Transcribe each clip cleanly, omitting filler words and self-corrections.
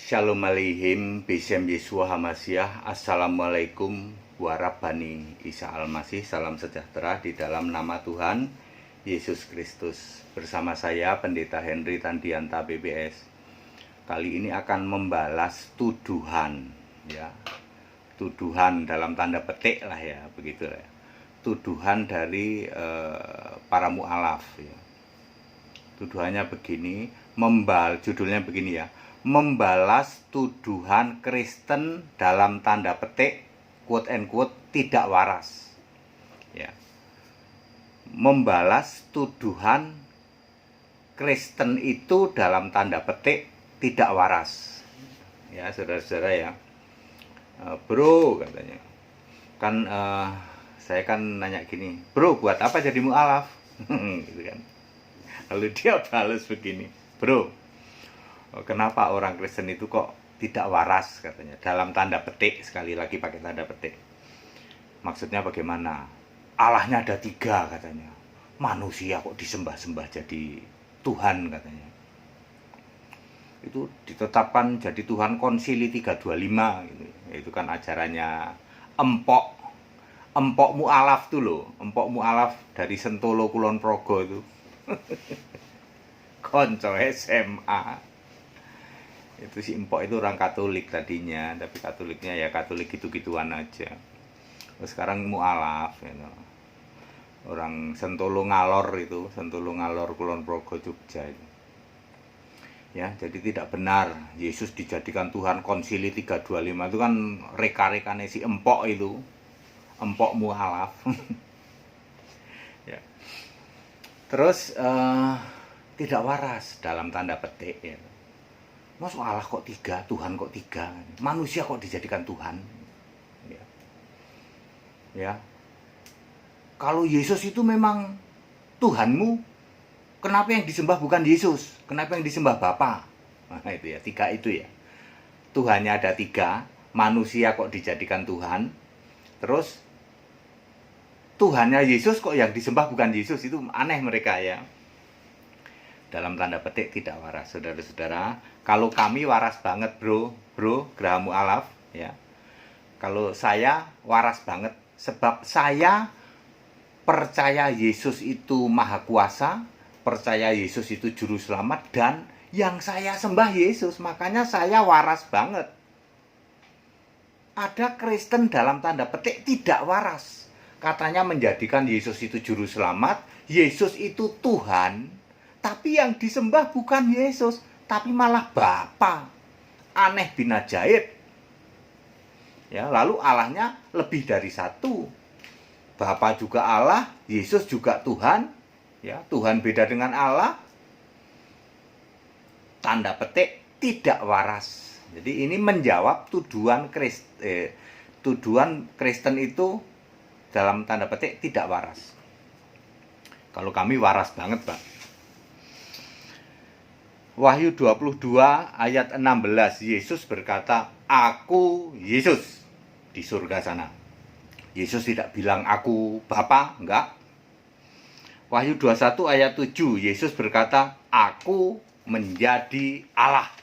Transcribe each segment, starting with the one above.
Shalom Aleihim, Bisem Yesua Hamasyah. Assalamualaikum warahmatullahi Isa Al-Masih. Salam sejahtera di dalam nama Tuhan Yesus Kristus. Bersama saya Pendeta Henry Tandianta BBS. Kali ini akan membalas tuduhan, ya, tuduhan dalam tanda petik lah ya, begitu ya. Tuduhan dari para mu'alaf ya. Tuduhannya begini, judulnya begini ya, membalas tuduhan Kristen dalam tanda petik quote and quote tidak waras ya. Membalas tuduhan Kristen itu dalam tanda petik tidak waras ya, saudara-saudara ya. Bro, katanya kan, saya kan nanya gini, bro buat apa jadi mu'alaf? Gitu kan. Lalu dia balas begini, bro, kenapa orang Kristen itu kok tidak waras, katanya, dalam tanda petik, sekali lagi pakai tanda petik. Maksudnya bagaimana? Allahnya ada 3 katanya, manusia kok disembah-sembah jadi Tuhan katanya. Itu ditetapkan jadi Tuhan Konsili 325 gitu. Itu kan ajarannya empok mu'alaf tuh loh, empok mu'alaf dari Sentolo Kulon Progo itu. Konco SMA. Itu si empok itu orang Katolik tadinya, tapi Katoliknya ya Katolik gitu-gituan aja. Terus sekarang mu'alaf ya, orang Sentolo Ngalor itu, Sentolo Ngalor Kulon Progo Jogja itu. Ya, jadi tidak benar Yesus dijadikan Tuhan Konsili 325 itu kan reka-rekane si empok itu, empok mu'alaf. Ya. Terus tidak waras dalam tanda petik ya. Masuk Allah kok 3, Tuhan kok 3, manusia kok dijadikan Tuhan ya. Ya. Kalau Yesus itu memang Tuhanmu, kenapa yang disembah bukan Yesus? Kenapa yang disembah Bapa? Nah itu ya, 3 itu ya. Tuhannya ada 3, manusia kok dijadikan Tuhan. Terus Tuhannya Yesus kok yang disembah bukan Yesus, itu aneh mereka ya. Dalam tanda petik tidak waras, saudara-saudara. Kalau kami waras banget, bro, Geraha Mu'alaf ya. Kalau saya waras banget, sebab saya percaya Yesus itu maha kuasa, percaya Yesus itu juru selamat, dan yang saya sembah Yesus, makanya saya waras banget. Ada Kristen dalam tanda petik tidak waras, katanya menjadikan Yesus itu juru selamat, Yesus itu Tuhan, tapi yang disembah bukan Yesus, tapi malah Bapa. Aneh bin ajaib. Ya, lalu Allahnya lebih dari 1. Bapa juga Allah, Yesus juga Tuhan. Ya, Tuhan beda dengan Allah. Tanda petik tidak waras. Jadi ini menjawab tuduhan Kristen itu dalam tanda petik tidak waras. Kalau kami waras banget, Pak. Wahyu 22 ayat 16, Yesus berkata, aku Yesus di surga sana. Yesus tidak bilang aku Bapa, enggak. Wahyu 21 ayat 7, Yesus berkata, aku menjadi Allah.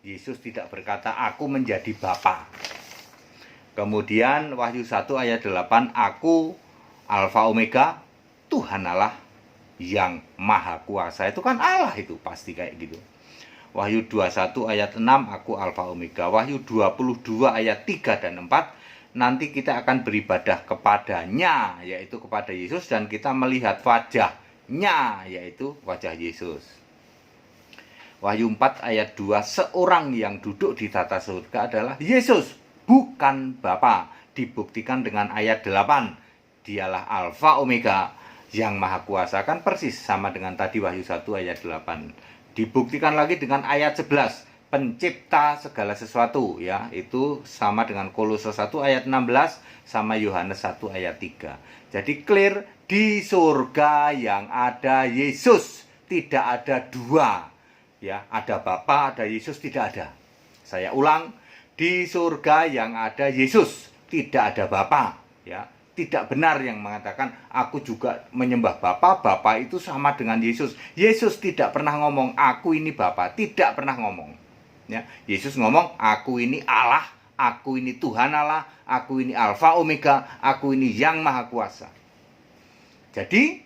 Yesus tidak berkata, aku menjadi Bapa. Kemudian Wahyu 1 ayat 8, aku Alfa Omega, Tuhan Allah yang maha kuasa. Itu kan Allah itu, pasti kayak gitu. Wahyu 21 ayat 6, aku Alfa Omega. Wahyu 22 ayat 3 dan 4, nanti kita akan beribadah kepadanya, yaitu kepada Yesus, dan kita melihat wajahnya, yaitu wajah Yesus. Wahyu 4 ayat 2, seorang yang duduk di tata surga adalah Yesus, bukan Bapa. Dibuktikan dengan ayat 8, dialah Alfa Omega yang maha kuasa. Kan persis sama dengan tadi Wahyu 1 ayat 8. Dibuktikan lagi dengan ayat 11, pencipta segala sesuatu ya. Itu sama dengan Kolose 1 ayat 16 sama Yohanes 1 ayat 3. Jadi clear, di surga yang ada Yesus, tidak ada 2 ya. Ada Bapa, ada Yesus, tidak ada. Saya ulang, di surga yang ada Yesus, tidak ada Bapa ya. Tidak benar yang mengatakan aku juga menyembah Bapa, Bapa itu sama dengan Yesus. Yesus tidak pernah ngomong aku ini Bapa, tidak pernah ngomong. Ya, Yesus ngomong, aku ini Allah, aku ini Tuhan Allah, aku ini Alfa Omega, aku ini yang Maha Kuasa. Jadi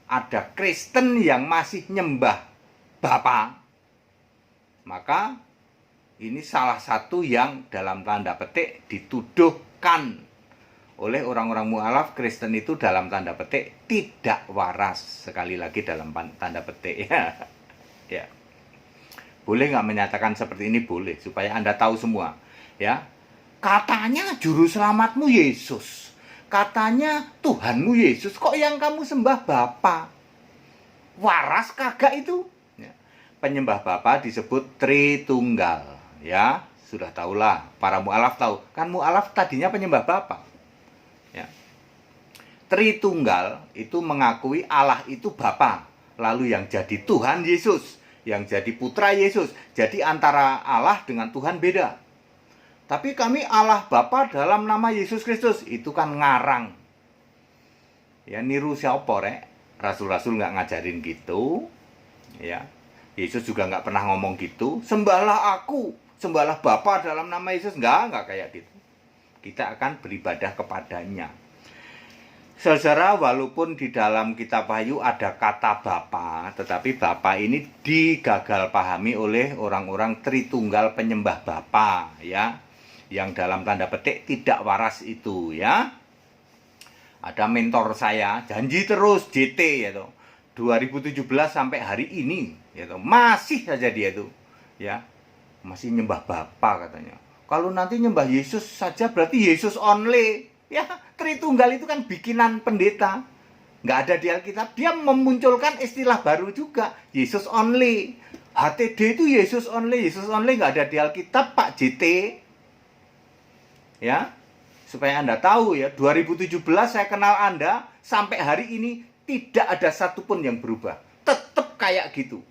ada Kristen yang masih nyembah Bapa, maka ini salah satu yang dalam tanda petik dituduhkan oleh orang-orang mualaf. Kristen itu dalam tanda petik tidak waras, sekali lagi dalam tanda petik ya. Ya. Boleh nggak menyatakan seperti ini? Boleh, supaya Anda tahu semua ya. Katanya juru selamatmu Yesus, katanya Tuhanmu Yesus, kok yang kamu sembah Bapa? Waras kagak itu? Ya. Penyembah Bapa disebut Tritunggal ya. Sudah tahulah, para mualaf tahu kan, mualaf tadinya penyembah Bapa ya. Tritunggal itu mengakui Allah itu Bapa, lalu yang jadi Tuhan Yesus, yang jadi putra Yesus. Jadi antara Allah dengan Tuhan beda. Tapi kami Allah Bapa dalam nama Yesus Kristus, itu kan ngarang. Ya, niru siapa rek? Rasul-rasul nggak ngajarin gitu. Ya, Yesus juga nggak pernah ngomong gitu. Sembahlah aku, sembahlah Bapa dalam nama Yesus. Nggak kayak gitu. Kita akan beribadah kepadanya. Saudara, walaupun di dalam kitab Wahyu ada kata Bapa, tetapi Bapa ini digagal pahami oleh orang-orang Tritunggal penyembah Bapa ya, yang dalam tanda petik tidak waras itu ya. Ada mentor saya janji terus JT ya toh, 2017 sampai hari ini ya toh, masih saja dia tuh ya, masih nyembah Bapa katanya. Kalau nanti nyembah Yesus saja berarti Yesus only. Ya, Tritunggal itu kan bikinan pendeta, nggak ada di Alkitab. Dia memunculkan istilah baru juga, Yesus only. HTD itu Yesus only nggak ada di Alkitab, Pak JT. Ya, supaya Anda tahu ya, 2017 saya kenal Anda, sampai hari ini tidak ada satupun yang berubah, tetap kayak gitu.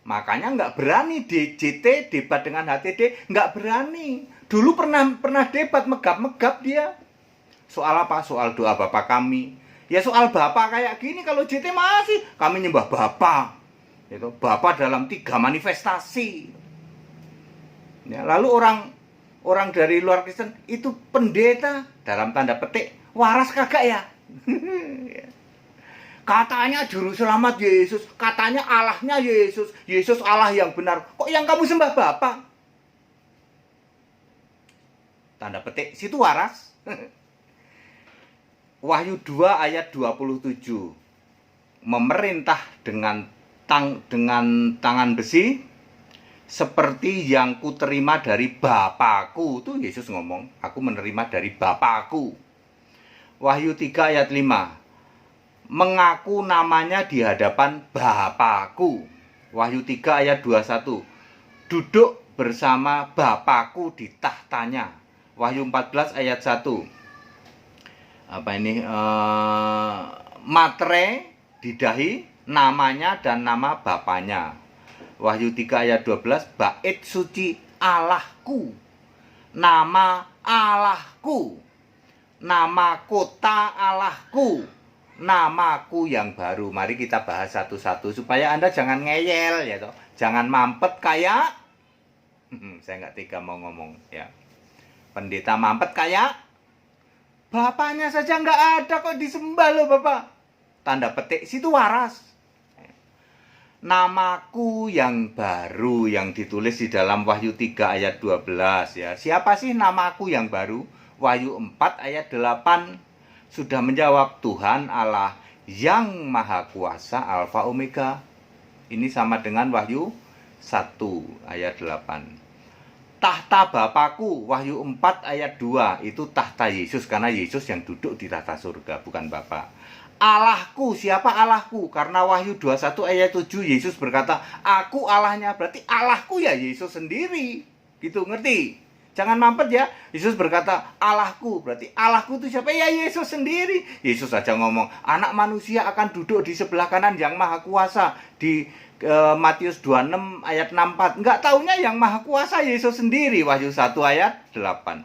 Makanya nggak berani JT debat dengan HTD, nggak berani. Dulu pernah debat, megap-megap dia. Soal apa? Soal doa Bapa kami. Ya soal Bapa kayak gini, kalau JT masih kami nyembah Bapa. Itu Bapa dalam 3 manifestasi. Ya, lalu orang dari luar Kristen itu pendeta dalam tanda petik waras kagak ya? Katanya juru selamat Yesus, katanya Allahnya Yesus, Yesus Allah yang benar. Kok yang kamu sembah Bapa? Tanda petik situ waras. Wahyu 2 ayat 27. Memerintah dengan tangan besi seperti yang kuterima dari Bapakku. Itu Yesus ngomong, aku menerima dari Bapakku. Wahyu 3 ayat 5. Mengaku namanya di hadapan Bapakku. Wahyu 3 ayat 21. Duduk bersama Bapakku di tahtanya. Wahyu 14 ayat 1. Matre di dahi namanya dan nama bapaknya. Wahyu 3 ayat 12, bait suci Allahku, nama Allahku, nama kota Allahku, namaku yang baru. Mari kita bahas satu-satu supaya Anda jangan ngeyel ya toh. Jangan mampet kayak saya nggak tega mau ngomong ya. Pendeta mampet kayak Bapaknya saja nggak ada kok disembah loh Bapak. Tanda petik situ waras. Namaku yang baru yang ditulis di dalam Wahyu 3 ayat 12 ya. Siapa sih namaku yang baru? Wahyu 4 ayat 8 sudah menjawab, Tuhan Allah yang Maha Kuasa, Alfa Omega. Ini sama dengan Wahyu 1 ayat 8. Tahta Bapakku, Wahyu 4 ayat 2, itu tahta Yesus, karena Yesus yang duduk di tahta surga, bukan Bapa. Allahku, siapa Allahku? Karena Wahyu 21 ayat 7, Yesus berkata, aku Allahnya, berarti Allahku ya Yesus sendiri. Gitu, ngerti? Jangan mampet ya. Yesus berkata, Allahku, berarti Allahku itu siapa? Ya Yesus sendiri. Yesus saja ngomong, anak manusia akan duduk di sebelah kanan yang Maha Kuasa. Di Matius 26 ayat 64. Enggak taunya yang Maha Kuasa Yesus sendiri. Wahyu 1 ayat 8.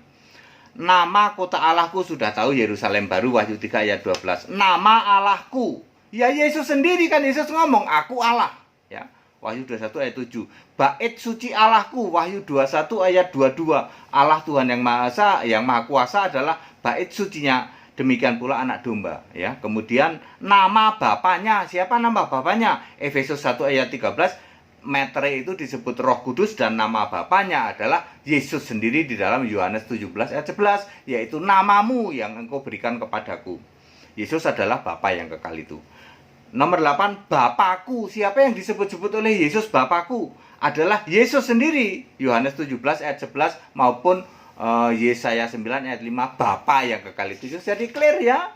Nama kota Allahku sudah tahu, Yerusalem baru. Wahyu 3 ayat 12. Nama Allahku, ya Yesus sendiri kan. Yesus ngomong, aku Allah ya. Wahyu 21 ayat 7. Bait suci Allahku, Wahyu 21 ayat 22. Allah Tuhan yang Maha Esa, yang Maha Kuasa adalah bait sucinya. Demikian pula anak domba, ya. Kemudian nama bapaknya, siapa nama bapaknya? Efesus 1 ayat 13. Metre itu disebut Roh Kudus dan nama bapaknya adalah Yesus sendiri di dalam Yohanes 17 ayat 11, yaitu namamu yang engkau berikan kepadaku. Yesus adalah Bapa yang kekal itu. Nomor 8, Bapakku. Siapa yang disebut-sebut oleh Yesus Bapakku? Adalah Yesus sendiri. Yohanes 17 ayat 11 maupun Yesaya 9 ayat 5, Bapa yang kekal itu. Jadi clear ya.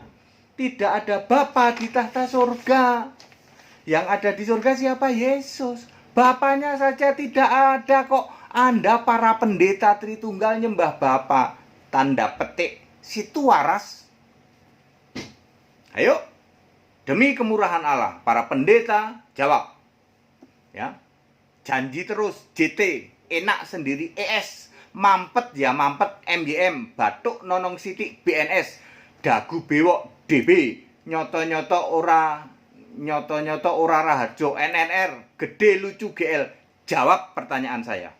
Tidak ada Bapa di tahta surga. Yang ada di surga siapa? Yesus. Bapaknya saja tidak ada kok. Anda para pendeta Tritunggal nyembah Bapa. Tanda petik. Situ waras. Ayo. Demi kemurahan Allah, para pendeta jawab. Ya. Janji terus, JT, enak sendiri, ES, mampet ya mampet, MYM, batuk nonong sitik, BNS, dagu bewok, DB, nyoto-nyoto ora raharjo, NNR, gede lucu GL. Jawab pertanyaan saya.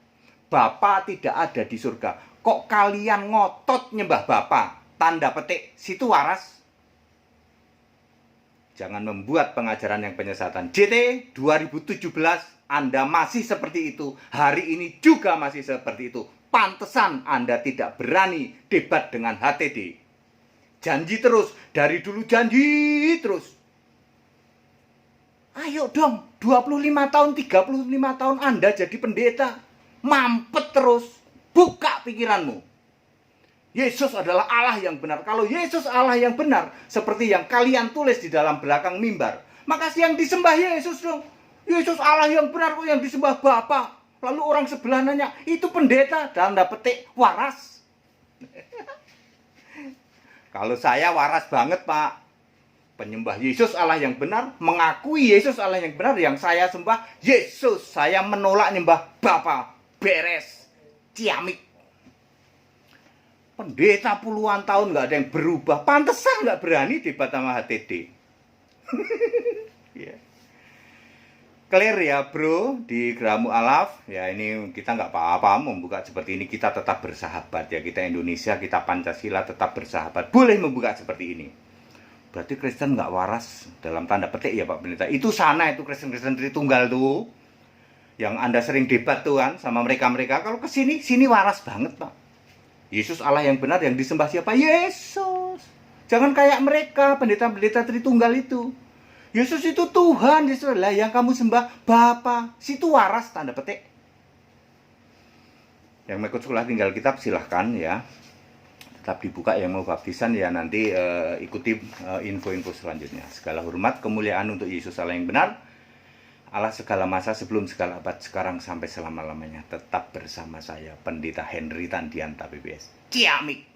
Bapa tidak ada di surga. Kok kalian ngotot nyembah Bapa? Tanda petik, situ waras. Jangan membuat pengajaran yang penyesatan. JT 2017 Anda masih seperti itu. Hari ini juga masih seperti itu. Pantesan Anda tidak berani debat dengan HTD. Janji terus. Dari dulu janji terus. Ayo dong. 25 tahun, 35 tahun Anda jadi pendeta. Mampet terus. Buka pikiranmu. Yesus adalah Allah yang benar. Kalau Yesus Allah yang benar, seperti yang kalian tulis di dalam belakang mimbar, maka yang disembah Yesus dong. Yesus Allah yang benar kok yang disembah Bapa. Lalu orang sebelah nanya, itu pendeta, dan petik waras. Kalau saya waras banget, Pak. Penyembah Yesus Allah yang benar, mengakui Yesus Allah yang benar, yang saya sembah Yesus. Saya menolak nyembah Bapa. Beres. Ciamik. Pendeta puluhan tahun nggak ada yang berubah. Pantesan nggak berani debat sama HTD. Yeah. Clear ya bro, di Geramu Alaf. Ya ini kita nggak apa-apa membuka seperti ini. Kita tetap bersahabat ya. Kita Indonesia, kita Pancasila tetap bersahabat. Boleh membuka seperti ini. Berarti Kristen nggak waras dalam tanda petik ya Pak Pendeta. Itu sana itu Kristen-Kristen Tritunggal tuh. Yang Anda sering debat tuh kan sama mereka-mereka. Kalau ke sini waras banget Pak. Yesus Allah yang benar, yang disembah siapa? Yesus. Jangan kayak mereka, pendeta-pendeta Tritunggal itu. Yesus itu Tuhan, Yesus adalah yang kamu sembah Bapa. Situ waras, tanda petik. Yang mau ikut sekolah tinggal kitab silahkan ya. Tetap dibuka, yang mau baptisan ya nanti ikuti info-info selanjutnya. Segala hormat, kemuliaan untuk Yesus Allah yang benar. Allah segala masa, sebelum segala abad, sekarang sampai selama-lamanya. Tetap bersama saya, Pendeta Henry Tandianta PBS. Ciamik.